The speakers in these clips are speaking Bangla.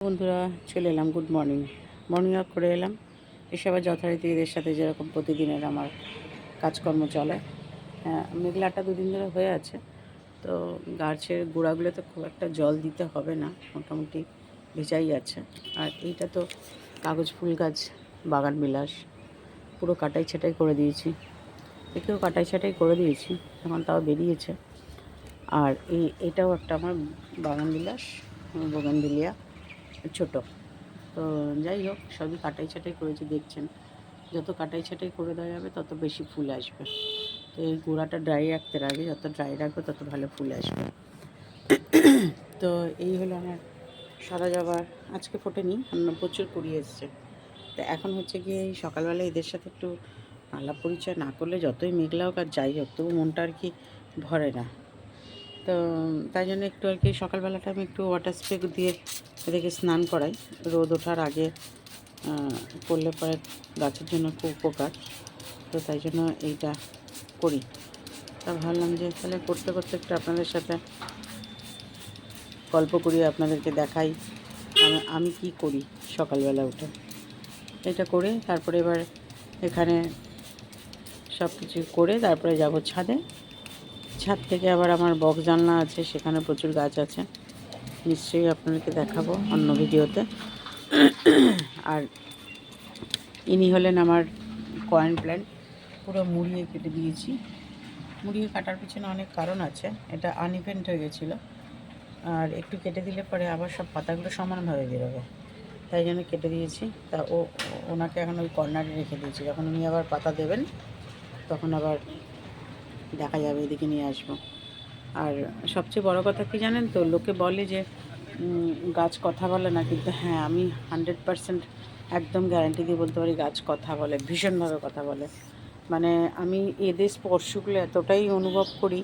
বন্ধুরা, চলে এলাম গুড মর্নিং ওয়াক করে এলাম। এসে আবার যথারীতি এদের সাথে যেরকম প্রতিদিনের আমার কাজকর্ম চলে। মেঘলাটা দুদিন ধরে হয়ে আছে, তো গাছের গোড়াগুলোতে খুব একটা জল দিতে হবে না, মোটামুটি ভেজাই আছে। আর এইটা তো কাগজ ফুল গাছ, বাগান বিলাস, পুরো কাটাই ছাটাই করে দিয়েছি। একেও কাটাই ছাটাই করে দিয়েছি, এখন তাও বেরিয়েছে। আর এটাও একটা আমার বাগান বিলাস, বোগানভিলিয়া ছোট। তো যাই হোক, সবই কাটাই ছাটাই করেছি, দেখছেন। যত কাটাই ছাটাই করে দেওয়া যাবে তত বেশি ফুল আসবে। তো এই গোড়াটা ড্রাই রাখতে রাখবে, যত ড্রাই রাখবে তত ভালো ফুল আসবে। তো এই হলো আমার সাদা জবার। আজকে ফোটেনি, প্রচুর কুড়ি এসছে। তো এখন হচ্ছে গিয়ে এই সকালবেলা এদের সাথে একটু আলাপ পরিচয় না করলে, যতই মেঘলা হোক আর যাই হোক, তবু মনটা আর কি ভরে না। তো তাই জন্য একটু আর কি সকালবেলাটা আমি একটু ওয়াটার স্প্রে দিয়ে এদেরকে স্নান করাই। রোদ ওঠার আগে করলে পরে গাছের জন্য খুব উপকার। তো তাই জন্য এইটা করি। তা ভাবলাম যে তাহলে করতে করতে একটু আপনাদের সাথে গল্প করি, আপনাদেরকে দেখাই আমি কি করি সকালবেলা উঠে। এটা করে তারপরে এবার এখানে সব কিছু করে তারপরে যাব ছাদে। ছাদ থেকে আবার আমার বক্স জানলা আছে, সেখানে প্রচুর গাছ আছে, নিশ্চয়ই আপনাদেরকে দেখাবো অন্য ভিডিওতে। আর ইনি হলেন আমার কয়েন প্ল্যান্ট, পুরো মুড়িয়ে কেটে দিয়েছি। মুড়িয়ে কাটার পিছনে অনেক কারণ আছে। এটা আনইভেন্ট হয়ে গেছিলো, আর একটু কেটে দিলে পরে আবার সব পাতাগুলো সমানভাবে বেরোবে, তাই জন্য কেটে দিয়েছি। তা ওনাকে এখন ওই কর্নারে রেখে দিয়েছি, যখন উনি আবার পাতা দেবেন তখন আবার দেখা যাবে, এদিকে নিয়ে আসবো। আর সবচেয়ে বড় কথা কি জানেন তো, লোকে বলে যে গাছ কথা বলে না, কিন্তু হ্যাঁ, আমি 100% একদম গ্যারান্টি দিয়ে বলতে পারি গাছ কথা বলে, ভীষণভাবে কথা বলে। মানে আমি এদের স্পর্শগুলো এতটাই অনুভব করি,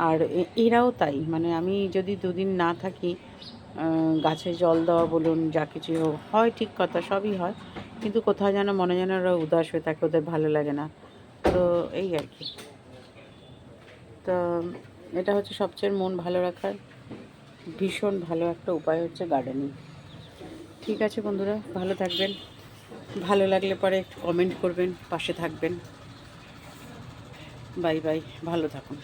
আর এরাও তাই। মানে আমি যদি দুদিন না থাকি, গাছে জল দেওয়া বলুন, যা কিছু হয় ঠিক কথা, সবই হয়, কিন্তু কোথাও যেন মনে যেন ওরা উদাস হয়ে থাকে, ওদের ভালো লাগে না। তো এই আর কি। তো এটা হচ্ছে সবচেয়ে মন ভালো রাখার ভীষণ ভালো একটা উপায়, হচ্ছে গার্ডেনিং। ঠিক আছে বন্ধুরা, ভালো থাকবেন। ভালো লাগলে পরে একটু কমেন্ট করবেন, পাশে থাকবেন। বাই বাই, ভালো থাকুন।